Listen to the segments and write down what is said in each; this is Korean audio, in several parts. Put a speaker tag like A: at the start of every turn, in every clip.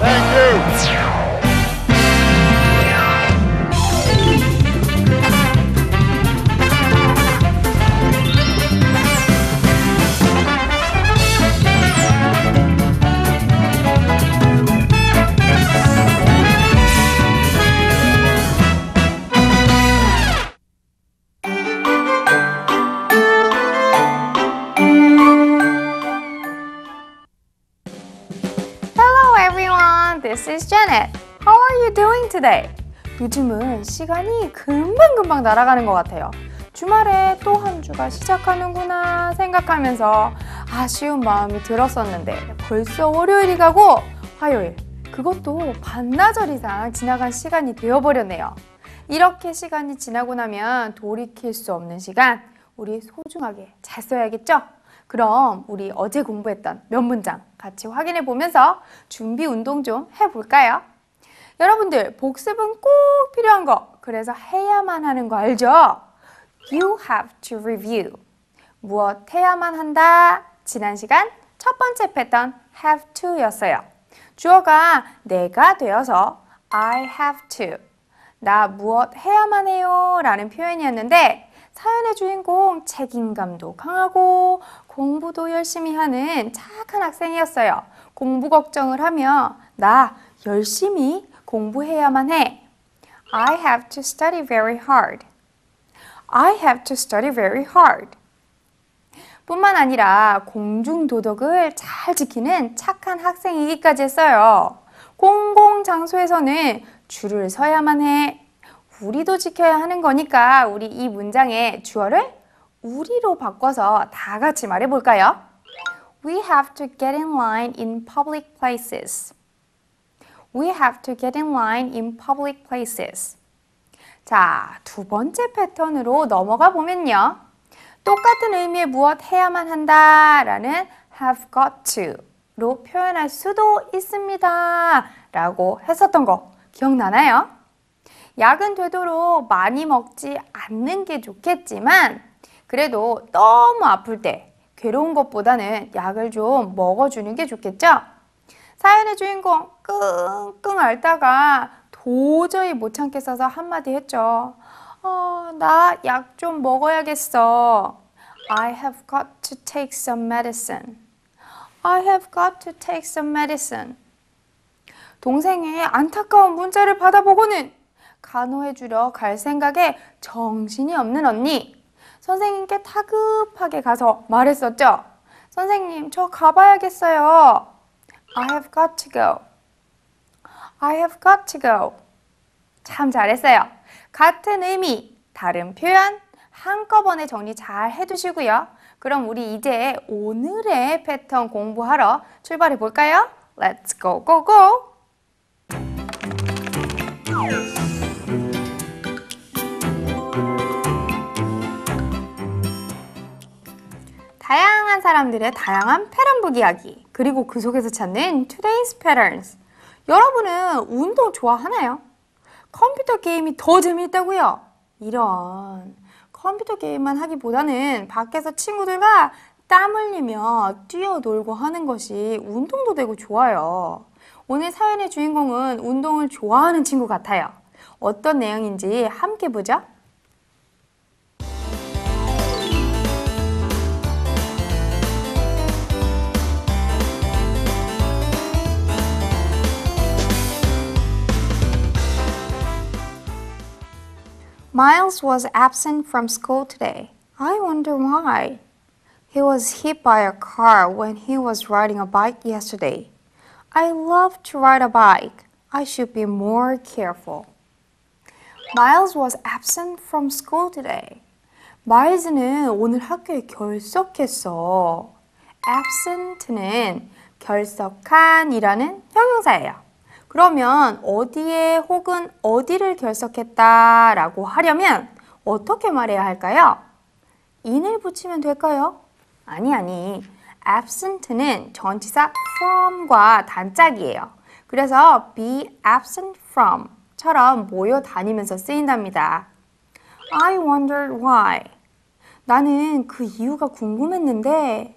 A: Thank you.
B: This is Janet. How are you doing today? 요즘은 시간이 금방금방 날아가는 것 같아요. 주말에 또 한 주가 시작하는구나 생각하면서 아쉬운 마음이 들었었는데 벌써 월요일이 가고 화요일, 그것도 반나절 이상 지나간 시간이 되어버렸네요. 이렇게 시간이 지나고 나면 돌이킬 수 없는 시간, 우리 소중하게 잘 써야겠죠? 그럼 우리 어제 공부했던 몇 문장 같이 확인해 보면서 준비 운동 좀 해볼까요? 여러분들 복습은 꼭 필요한 거, 그래서 해야만 하는 거 알죠? You have to review. 무엇 해야만 한다? 지난 시간 첫 번째 패턴 have to 였어요. 주어가 내가 되어서 I have to. 나 무엇 해야만 해요 라는 표현이었는데 사연의 주인공 책임감도 강하고 공부도 열심히 하는 착한 학생이었어요. 공부 걱정을 하며 나 열심히 공부해야만 해. I have to study very hard. I have to study very hard. 뿐만 아니라 공중도덕을 잘 지키는 착한 학생이기까지 했어요. 공공장소에서는 줄을 서야만 해. 우리도 지켜야 하는 거니까 우리 이 문장의 주어를 우리로 바꿔서 다 같이 말해볼까요? We have to get in line in public places. We have to get in line in public places. 자, 두 번째 패턴으로 넘어가 보면요. 똑같은 의미의 무엇 해야만 한다 라는 have got to로 표현할 수도 있습니다 라고 했었던 거 기억나나요? 약은 되도록 많이 먹지 않는 게 좋겠지만 그래도 너무 아플 때 괴로운 것보다는 약을 좀 먹어주는 게 좋겠죠? 사연의 주인공 끙끙 앓다가 도저히 못 참겠어서 한마디 했죠. 나 약 좀 먹어야겠어. I have got to take some medicine. I have got to take some medicine. 동생의 안타까운 문자를 받아보고는 간호해주러 갈 생각에 정신이 없는 언니. 선생님께 다급하게 가서 말했었죠. 선생님, 저 가봐야겠어요. I have got to go. I have got to go. 참 잘했어요. 같은 의미, 다른 표현 한꺼번에 정리 잘 해두시고요. 그럼 우리 이제 오늘의 패턴 공부하러 출발해 볼까요? Let's go, go, go! 다양한 사람들의 다양한 패턴북 이야기, 그리고 그 속에서 찾는 Today's Patterns. 여러분은 운동 좋아하나요? 컴퓨터 게임이 더 재미있다고요? 이런 컴퓨터 게임만 하기보다는 밖에서 친구들과 땀 흘리며 뛰어놀고 하는 것이 운동도 되고 좋아요. 오늘 사연의 주인공은 운동을 좋아하는 친구 같아요. 어떤 내용인지 함께 보죠. Miles was absent from school today. I wonder why. He was hit by a car when he was riding a bike yesterday. I love to ride a bike. I should be more careful. Miles was absent from school today. 마일즈는 오늘 학교에 결석했어. absent는 결석한이라는 형용사예요. 그러면 어디에 혹은 어디를 결석했다 라고 하려면 어떻게 말해야 할까요? in을 붙이면 될까요? 아니. absent는 전치사 from과 단짝이에요. 그래서 be absent from 처럼 모여 다니면서 쓰인답니다. I wondered why. 나는 그 이유가 궁금했는데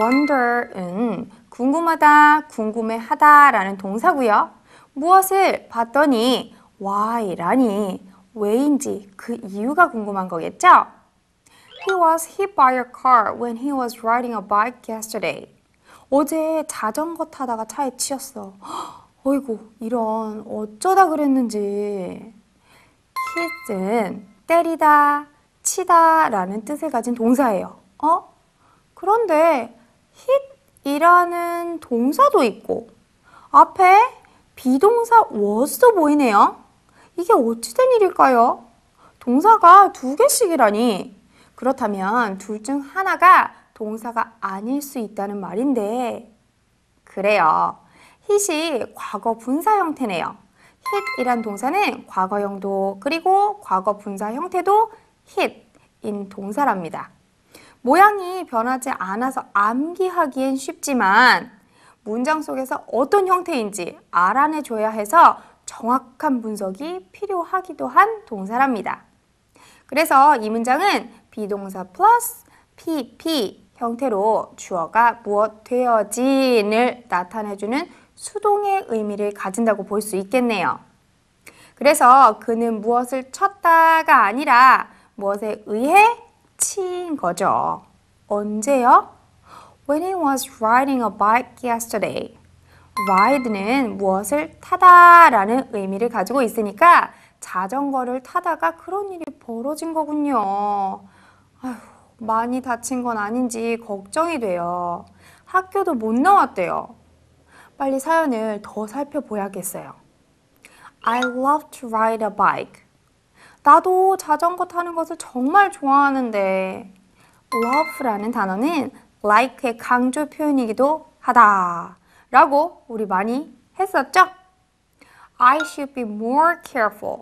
B: wonder은 궁금하다, 궁금해하다 라는 동사고요. 무엇을 봤더니 why라니 왜인지 그 이유가 궁금한 거겠죠? He was hit by a car when he was riding a bike yesterday. 어제 자전거 타다가 차에 치였어. 어이구, 이런 어쩌다 그랬는지. hit은 때리다, 치다 라는 뜻을 가진 동사예요. 그런데 hit이라는 동사도 있고 앞에 비동사 was도 보이네요. 이게 어찌 된 일일까요? 동사가 두 개씩이라니. 그렇다면 둘 중 하나가 동사가 아닐 수 있다는 말인데 그래요. hit이 과거 분사 형태네요. hit이란 동사는 과거형도 그리고 과거 분사 형태도 hit인 동사랍니다. 모양이 변하지 않아서 암기하기엔 쉽지만 문장 속에서 어떤 형태인지 알아내줘야 해서 정확한 분석이 필요하기도 한 동사랍니다. 그래서 이 문장은 비동사 플러스 PP 형태로 주어가 무엇 되어진을 나타내주는 수동의 의미를 가진다고 볼 수 있겠네요. 그래서 그는 무엇을 쳤다가 아니라 무엇에 의해 친 거죠. 언제요? When he was riding a bike yesterday. ride는 무엇을 타다 라는 의미를 가지고 있으니까 자전거를 타다가 그런 일이 벌어진 거군요. 아휴, 많이 다친 건 아닌지 걱정이 돼요. 학교도 못 나왔대요. 빨리 사연을 더 살펴봐야겠어요. I love to ride a bike. 나도 자전거 타는 것을 정말 좋아하는데 love라는 단어는 like의 강조 표현이기도 하다 라고 우리 많이 했었죠? I should be more careful.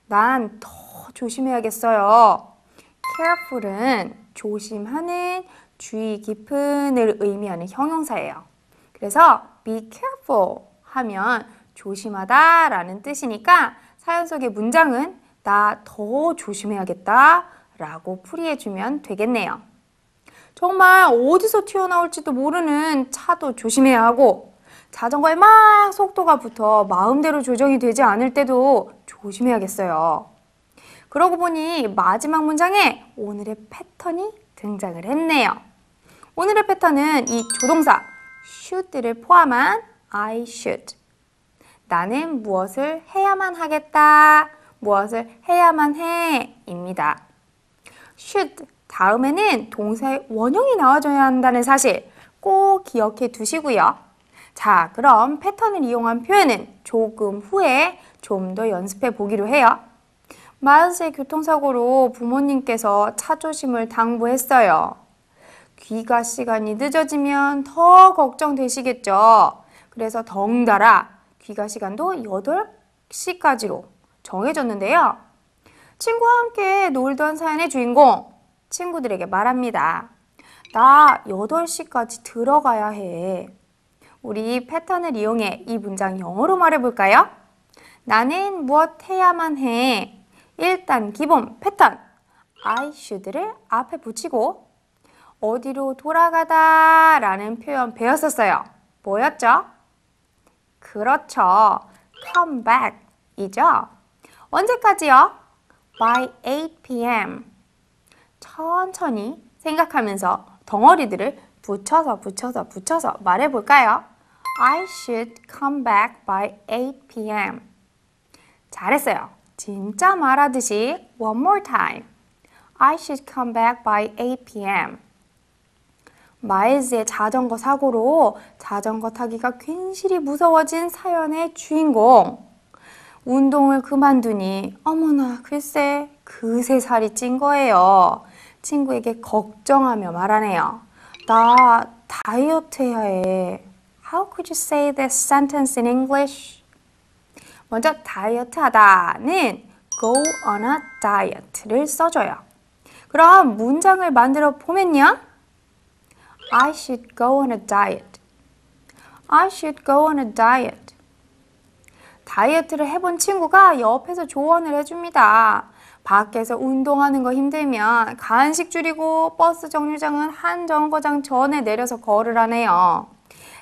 B: 난 더 조심해야겠어요. careful은 조심하는, 주의 깊은을 의미하는 형용사예요. 그래서 be careful 하면 조심하다 라는 뜻이니까 사연 속의 문장은 나 더 조심해야겠다 라고 풀이해주면 되겠네요. 정말 어디서 튀어나올지도 모르는 차도 조심해야 하고 자전거에 막 속도가 붙어 마음대로 조정이 되지 않을 때도 조심해야겠어요. 그러고 보니 마지막 문장에 오늘의 패턴이 등장을 했네요. 오늘의 패턴은 이 조동사 should를 포함한 I should. 나는 무엇을 해야만 하겠다, 무엇을 해야만 해 입니다. should 다음에는 동사의 원형이 나와줘야 한다는 사실 꼭 기억해 두시고요. 자, 그럼 패턴을 이용한 표현은 조금 후에 좀 더 연습해 보기로 해요. 마일스의 교통사고로 부모님께서 차조심을 당부했어요. 귀가 시간이 늦어지면 더 걱정되시겠죠. 그래서 덩달아 귀가 시간도 8시까지로 정해졌는데요. 친구와 함께 놀던 사연의 주인공, 친구들에게 말합니다. 나 8시까지 들어가야 해. 우리 패턴을 이용해 이 문장 영어로 말해볼까요? 나는 무엇 해야만 해. 일단 기본 패턴 I should를 앞에 붙이고 어디로 돌아가다 라는 표현 배웠었어요. 뭐였죠? 그렇죠. come back 이죠. 언제까지요? by 8 p.m. 천천히 생각하면서 덩어리들을 붙여서 말해볼까요? I should come back by 8 p.m. 잘했어요. 진짜 말하듯이 one more time. I should come back by 8 p.m. 마일즈의 자전거 사고로 자전거 타기가 괜시리 무서워진 사연의 주인공. 운동을 그만두니 어머나 글쎄 그새 살이 찐 거예요. 친구에게 걱정하며 말하네요. 나 다이어트 해야 해. How could you say this sentence in English? 먼저 다이어트 하다는 go on a diet를 써줘요. 그럼 문장을 만들어 보면요. I should go on a diet. I should go on a diet. 다이어트를 해본 친구가 옆에서 조언을 해줍니다. 밖에서 운동하는 거 힘들면 간식 줄이고 버스 정류장은 한 정거장 전에 내려서 걸으라네요.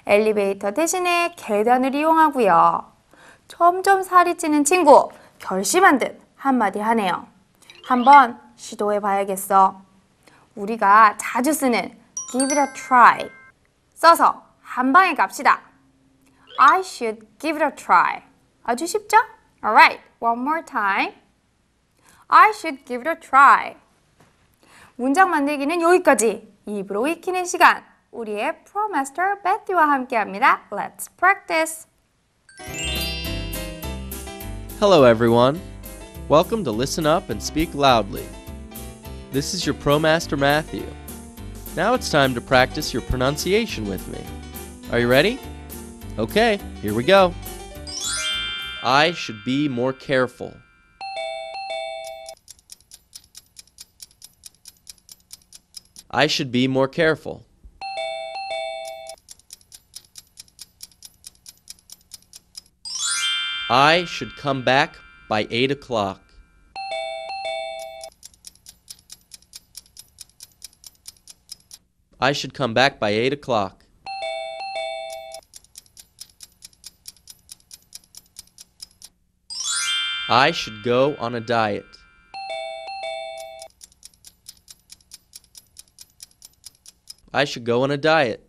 B: 엘리베이터 대신에 계단을 이용하고요. 점점 살이 찌는 친구, 결심한 듯 한마디 하네요. 한번 시도해 봐야겠어. 우리가 자주 쓰는 give it a try 써서 한 방에 갑시다. I should give it a try. 아주 쉽죠? Alright, one more time. I should give it a try. 문장 만들기는 여기까지. 입으로 익히는 시간. 우리의 프로마스터 베티와 함께합니다. Let's practice.
A: Hello everyone. Welcome to Listen Up and Speak Loudly. This is your ProMaster Matthew. Now it's time to practice your pronunciation with me. Are you ready? Okay, here we go. I should be more careful. I should be more careful. I should come back by 8 o'clock. I should come back by 8 o'clock. I should go on a diet. I should go on a diet.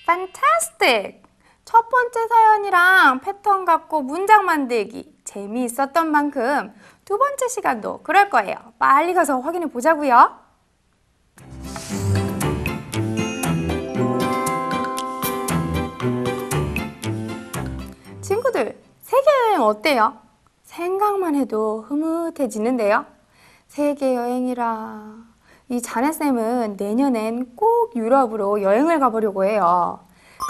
B: Fantastic! 첫 번째 사연이랑 패턴 갖고 문장 만들기 재미있었던 만큼 두 번째 시간도 그럴 거예요. 빨리 가서 확인해 보자고요. 친구들, 세계여행 어때요? 생각만 해도 흐뭇해지는데요. 세계여행이라... 이 자네쌤은 내년엔 꼭 유럽으로 여행을 가보려고 해요.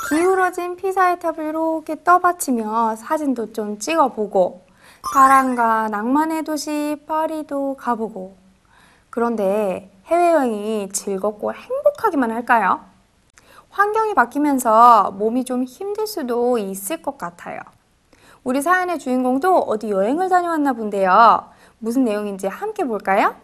B: 기울어진 피사의 탑을 이렇게 떠받치며 사진도 좀 찍어보고 사랑과 낭만의 도시 파리도 가보고. 그런데 해외여행이 즐겁고 행복하기만 할까요? 환경이 바뀌면서 몸이 좀 힘들 수도 있을 것 같아요. 우리 사연의 주인공도 어디 여행을 다녀왔나 본데요. 무슨 내용인지 함께 볼까요?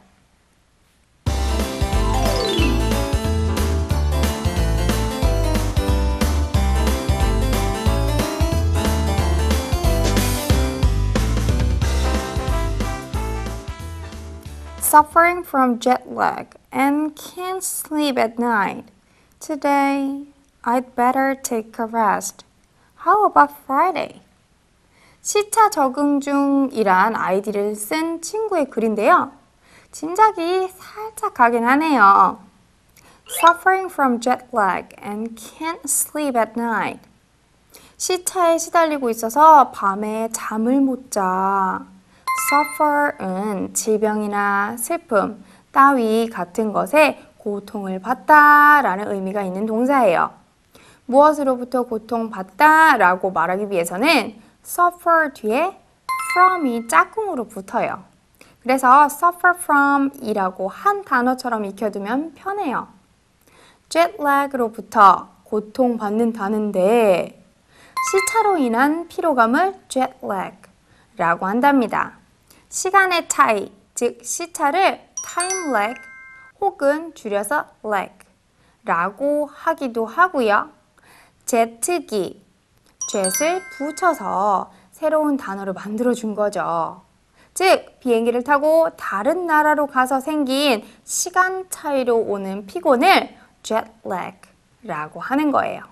B: Suffering from jet lag and can't sleep at night. Today, I'd better take a rest. How about Friday? 시차 적응 중이란 아이디를 쓴 친구의 글인데요. 짐작이 살짝 가긴 하네요. Suffering from jet lag and can't sleep at night. 시차에 시달리고 있어서 밤에 잠을 못 자. Suffer은 질병이나 슬픔 따위 같은 것에 고통을 받다 라는 의미가 있는 동사예요. 무엇으로부터 고통받다 라고 말하기 위해서는 suffer 뒤에 from이 짝꿍으로 붙어요. 그래서 suffer from 이라고 한 단어처럼 익혀두면 편해요. jet lag로부터 고통받는다는데 시차로 인한 피로감을 jet lag 라고 한답니다. 시간의 차이, 즉 시차를 time lag 혹은 줄여서 lag 라고 하기도 하고요. 제트기, jet을 붙여서 새로운 단어를 만들어준 거죠. 즉, 비행기를 타고 다른 나라로 가서 생긴 시간 차이로 오는 피곤을 jet lag 라고 하는 거예요.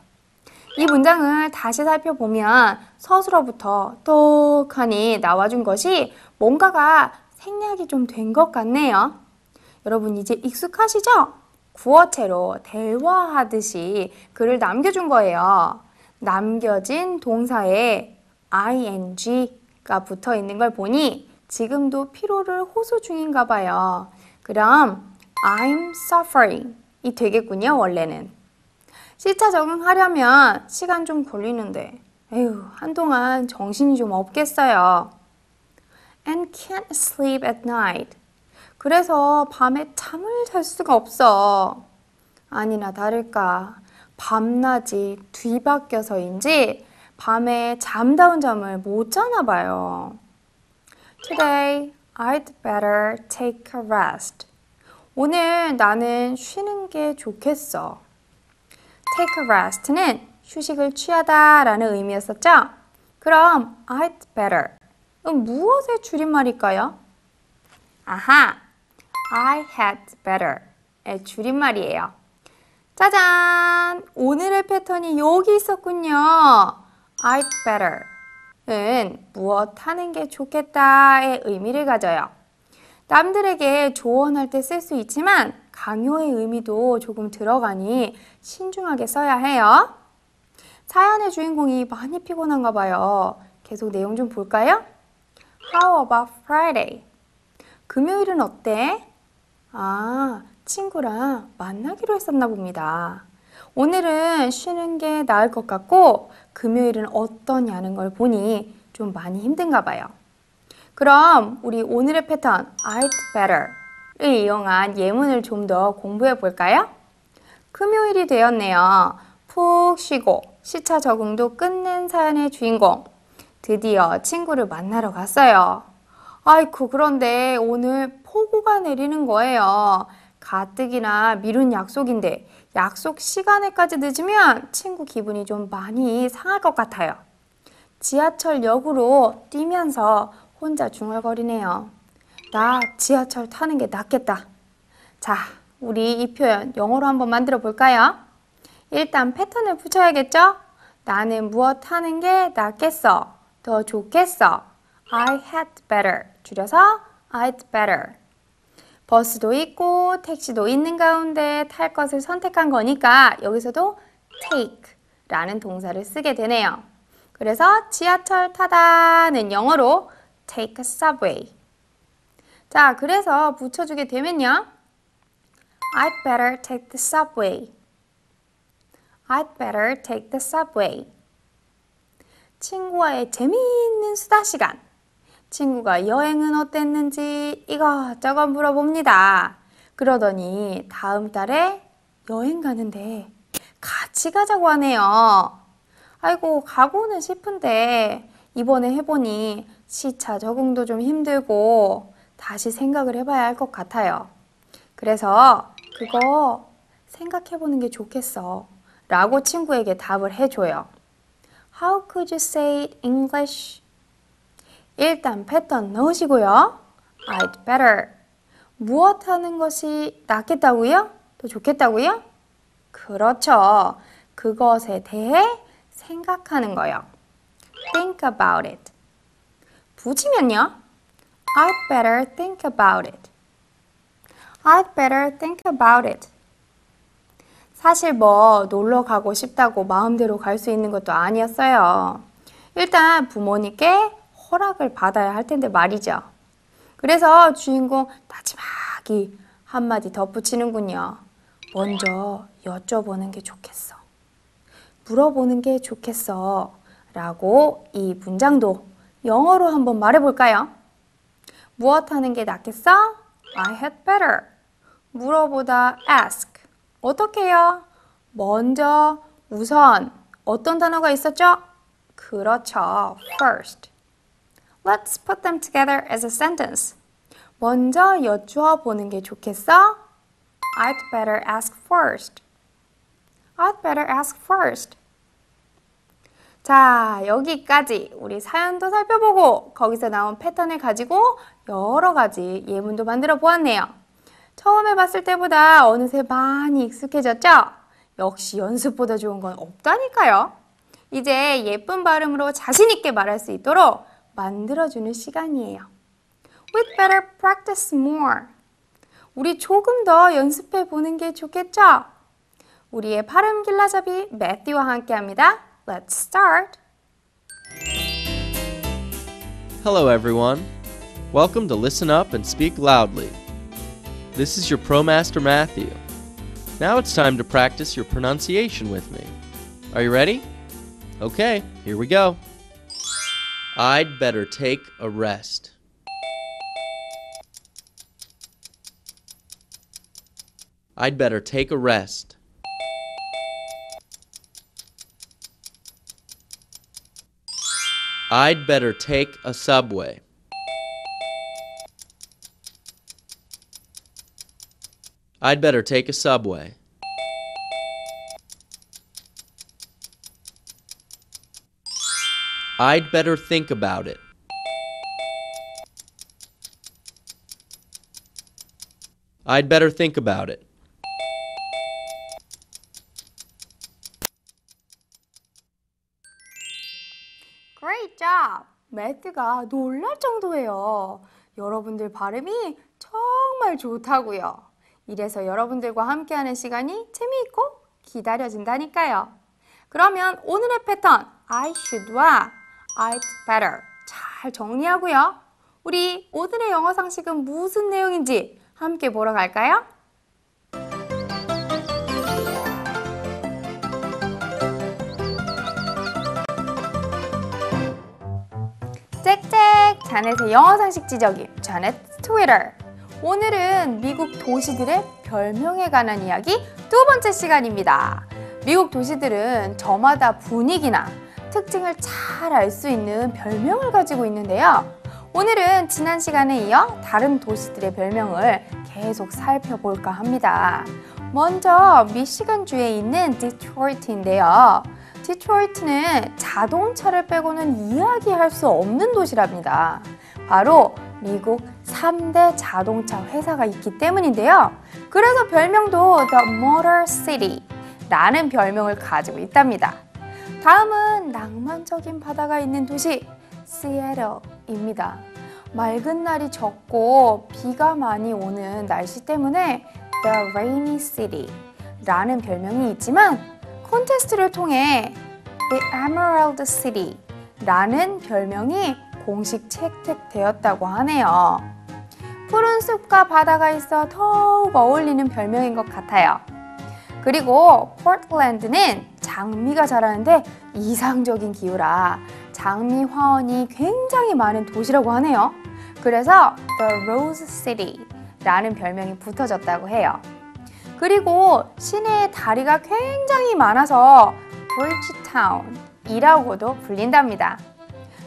B: 이 문장을 다시 살펴보면 서술어부터 똑하니 나와준 것이 뭔가가 생략이 좀 된 것 같네요. 여러분 이제 익숙하시죠? 구어체로 대화하듯이 글을 남겨준 거예요. 남겨진 동사에 ing가 붙어 있는 걸 보니 지금도 피로를 호소 중인가 봐요. 그럼 I'm suffering 이 되겠군요, 원래는. 시차 적응하려면 시간 좀 걸리는데 에휴, 한동안 정신이 좀 없겠어요. And can't sleep at night. 그래서 밤에 잠을 잘 수가 없어. 아니나 다를까 밤낮이 뒤바뀌어서인지 밤에 잠다운 잠을 못 자나 봐요. Today, I'd better take a rest. 오늘 나는 쉬는 게 좋겠어. Take a rest는 휴식을 취하다 라는 의미였었죠? 그럼 I'd better 무엇의 줄임말일까요? 아하! I had better의 줄임말이에요. 짜잔! 오늘의 패턴이 여기 있었군요. I'd better은 무엇 하는 게 좋겠다의 의미를 가져요. 남들에게 조언할 때 쓸 수 있지만 강요의 의미도 조금 들어가니 신중하게 써야 해요. 사연의 주인공이 많이 피곤한가 봐요. 계속 내용 좀 볼까요? How about Friday? 금요일은 어때? 아, 친구랑 만나기로 했었나 봅니다. 오늘은 쉬는 게 나을 것 같고 금요일은 어떠냐는 걸 보니 좀 많이 힘든가 봐요. 그럼 우리 오늘의 패턴 I'd better를 이용한 예문을 좀 더 공부해 볼까요? 금요일이 되었네요. 푹 쉬고 시차 적응도 끝낸 사연의 주인공. 드디어 친구를 만나러 갔어요. 아이쿠, 그런데 오늘 폭우가 내리는 거예요. 가뜩이나 미룬 약속인데 약속 시간에까지 늦으면 친구 기분이 좀 많이 상할 것 같아요. 지하철역으로 뛰면서 혼자 중얼거리네요. 나 지하철 타는 게 낫겠다. 자, 우리 이 표현 영어로 한번 만들어 볼까요? 일단 패턴을 붙여야겠죠? 나는 무엇 하는 게 낫겠어. 더 좋겠어. I had better. 줄여서 I'd better. 버스도 있고 택시도 있는 가운데 탈 것을 선택한 거니까 여기서도 take 라는 동사를 쓰게 되네요. 그래서 지하철 타다는 영어로 take a subway. 자, 그래서 붙여주게 되면요. I'd better take the subway. I'd better take the subway. 친구와의 재미있는 수다 시간. 친구가 여행은 어땠는지 이것저것 물어봅니다. 그러더니 다음 달에 여행 가는데 같이 가자고 하네요. 아이고, 가고는 싶은데 이번에 해보니 시차 적응도 좀 힘들고 다시 생각을 해봐야 할 것 같아요. 그래서 그거 생각해보는 게 좋겠어 라고 친구에게 답을 해줘요. How could you say it in English? 일단 패턴 넣으시고요. I'd better. 무엇 하는 것이 낫겠다고요? 더 좋겠다고요? 그렇죠. 그것에 대해 생각하는 거요. Think about it. 붙이면요. I'd better think about it. I'd better think about it. 사실 뭐 놀러 가고 싶다고 마음대로 갈 수 있는 것도 아니었어요. 일단 부모님께 허락을 받아야 할 텐데 말이죠. 그래서 주인공 마지막이 한마디 덧붙이는군요. 먼저 여쭤보는 게 좋겠어. 물어보는 게 좋겠어. 라고 이 문장도 영어로 한번 말해볼까요? 무엇 하는 게 낫겠어? I had better. 물어보다 ask. 어떻게 해요? 먼저, 우선. 어떤 단어가 있었죠? 그렇죠. first. Let's put them together as a sentence. 먼저 여쭈어보는 게 좋겠어? I'd better ask first. I'd better ask first. 자, 여기까지 우리 사연도 살펴보고 거기서 나온 패턴을 가지고 여러 가지 예문도 만들어 보았네요. 처음에 봤을 때보다 어느새 많이 익숙해졌죠? 역시 연습보다 좋은 건 없다니까요. 이제 예쁜 발음으로 자신 있게 말할 수 있도록 만들어주는 시간이에요. We'd better practice more. 우리 조금 더 연습해 보는 게 좋겠죠? 우리의 발음 길라잡이 매튜와 함께합니다. Let's start.
A: Hello everyone. Welcome to Listen Up and Speak Loudly. This is your ProMaster Matthew. Now it's time to practice your pronunciation with me. Are you ready? Okay, here we go. I'd better take a rest. I'd better take a rest. I'd better take a subway. I'd better take a subway. I'd better think about it. I'd better think about it.
B: Great job! 매트가 놀랄 정도예요. 여러분들 발음이 정말 좋다고요. 이래서 여러분들과 함께하는 시간이 재미있고 기다려진다니까요. 그러면 오늘의 패턴 I should와 I'd better 잘 정리하고요. 우리 오늘의 영어 상식은 무슨 내용인지 함께 보러 갈까요? 짹짹! 자넷의 영어 상식 지적인 자넷 트위터. 오늘은 미국 도시들의 별명에 관한 이야기 두 번째 시간입니다. 미국 도시들은 저마다 분위기나 특징을 잘 알 수 있는 별명을 가지고 있는데요. 오늘은 지난 시간에 이어 다른 도시들의 별명을 계속 살펴볼까 합니다. 먼저 미시건주에 있는 디트로이트인데요. 디트로이트는 자동차를 빼고는 이야기할 수 없는 도시랍니다. 바로 미국 3대 자동차 회사가 있기 때문인데요. 그래서 별명도 The Motor City 라는 별명을 가지고 있답니다. 다음은 낭만적인 바다가 있는 도시 시애틀입니다. 맑은 날이 적고 비가 많이 오는 날씨 때문에 The Rainy City 라는 별명이 있지만 콘테스트를 통해 The Emerald City 라는 별명이 공식 채택되었다고 하네요. 푸른 숲과 바다가 있어 더욱 어울리는 별명인 것 같아요. 그리고 포틀랜드는 장미가 자라는데 이상적인 기후라 장미 화원이 굉장히 많은 도시라고 하네요. 그래서 The Rose City 라는 별명이 붙어졌다고 해요. 그리고 시내에 다리가 굉장히 많아서 Bridgetown 이라고도 불린답니다.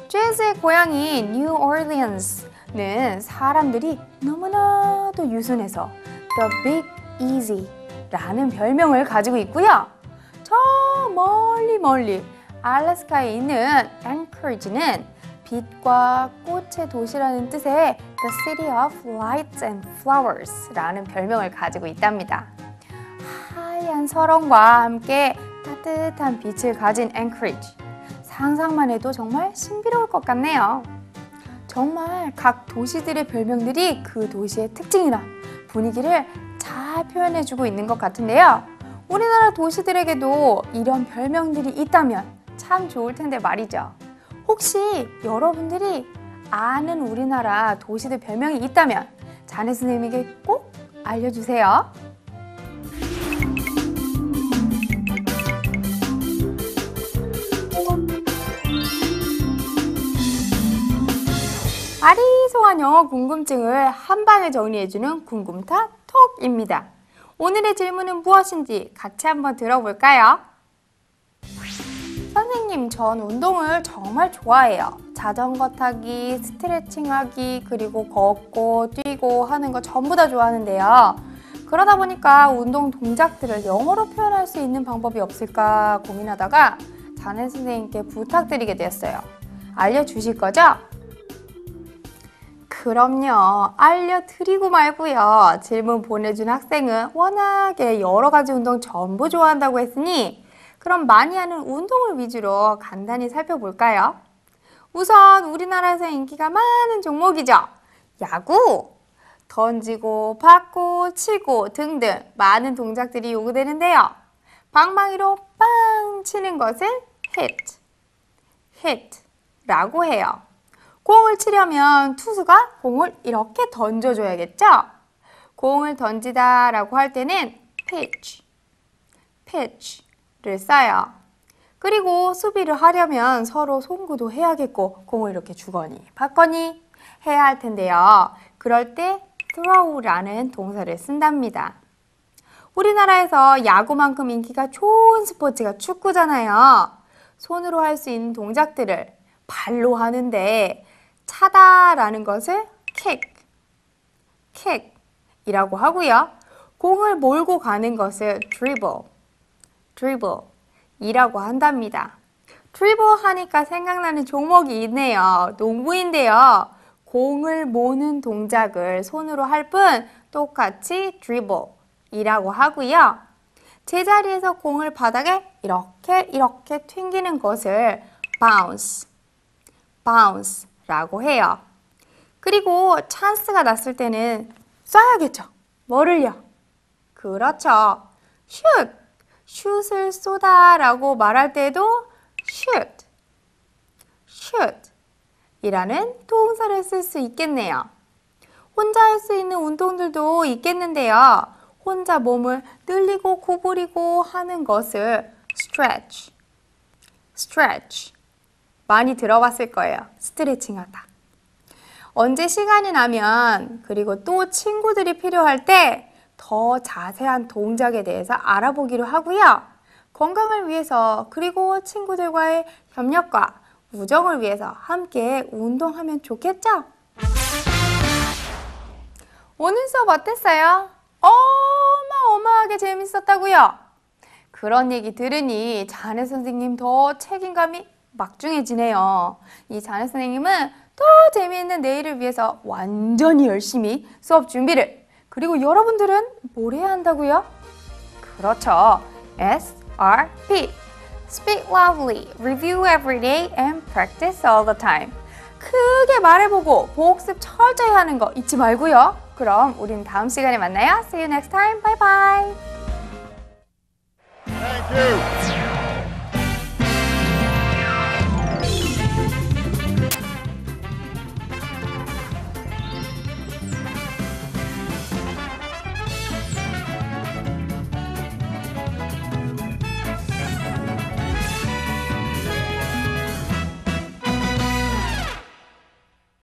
B: 재즈의 고향인 뉴 올리언스는 사람들이 너무나도 유순해서 The Big Easy 라는 별명을 가지고 있고요. 저 멀리 알래스카에 있는 앵커리지는 빛과 꽃의 도시라는 뜻의 The City of Lights and Flowers 라는 별명을 가지고 있답니다. 하얀 설원과 함께 따뜻한 빛을 가진 앵커리지. 상상만 해도 정말 신비로울 것 같네요. 정말 각 도시들의 별명들이 그 도시의 특징이나 분위기를 잘 표현해주고 있는 것 같은데요. 우리나라 도시들에게도 이런 별명들이 있다면 참 좋을 텐데 말이죠. 혹시 여러분들이 아는 우리나라 도시들 별명이 있다면 자네 선생님에게 꼭 알려주세요. 아리송한 영어 궁금증을 한 방에 정리해주는 궁금타 톡입니다. 오늘의 질문은 무엇인지 같이 한번 들어볼까요? 선생님, 전 운동을 정말 좋아해요. 자전거 타기, 스트레칭 하기, 그리고 걷고 뛰고 하는 거 전부 다 좋아하는데요. 그러다 보니까 운동 동작들을 영어로 표현할 수 있는 방법이 없을까 고민하다가 자네 선생님께 부탁드리게 됐어요. 알려주실 거죠? 그럼요. 알려드리고 말고요. 질문 보내준 학생은 워낙에 여러 가지 운동 전부 좋아한다고 했으니 그럼 많이 하는 운동을 위주로 간단히 살펴볼까요? 우선 우리나라에서 인기가 많은 종목이죠. 야구! 던지고, 받고, 치고 등등 많은 동작들이 요구되는데요. 방망이로 빵 치는 것을 hit라고 해요. 공을 치려면 투수가 공을 이렇게 던져줘야겠죠? 공을 던지다 라고 할 때는 pitch를 써요. 그리고 수비를 하려면 서로 송구도 해야겠고 공을 이렇게 주거니 받거니 해야 할 텐데요. 그럴 때 throw라는 동사를 쓴답니다. 우리나라에서 야구만큼 인기가 좋은 스포츠가 축구잖아요. 손으로 할 수 있는 동작들을 발로 하는데 차다라는 것을 kick이라고 하고요. 공을 몰고 가는 것을 dribble이라고 한답니다. 드리블 하니까 생각나는 종목이 있네요. 농구인데요. 공을 모는 동작을 손으로 할 뿐 똑같이 드리블이라고 하고요. 제자리에서 공을 바닥에 이렇게 튕기는 것을 bounce라고 해요. 그리고 찬스가 났을 때는 쏴야겠죠. 뭐를요? 그렇죠. 슛을 쏘다라고 말할 때도 shoot 이라는 동사를 쓸 수 있겠네요. 혼자 할 수 있는 운동들도 있겠는데요. 혼자 몸을 늘리고 구부리고 하는 것을 stretch 많이 들어봤을 거예요. 스트레칭하다. 언제 시간이 나면 그리고 또 친구들이 필요할 때 더 자세한 동작에 대해서 알아보기로 하고요. 건강을 위해서 그리고 친구들과의 협력과 우정을 위해서 함께 운동하면 좋겠죠? 오늘 수업 어땠어요? 어마어마하게 재밌었다고요? 그런 얘기 들으니 자네 선생님 더 책임감이 막중해지네요. 이 자네 선생님은 더 재미있는 내일을 위해서 완전히 열심히 수업 준비를 그리고 여러분들은 뭘 해야 한다고요? 그렇죠. SRP Speak loudly, review every day, and practice all the time. 크게 말해보고 복습 철저히 하는 거 잊지 말고요. 그럼 우린 다음 시간에 만나요. See you next time. Bye bye.
C: Thank you.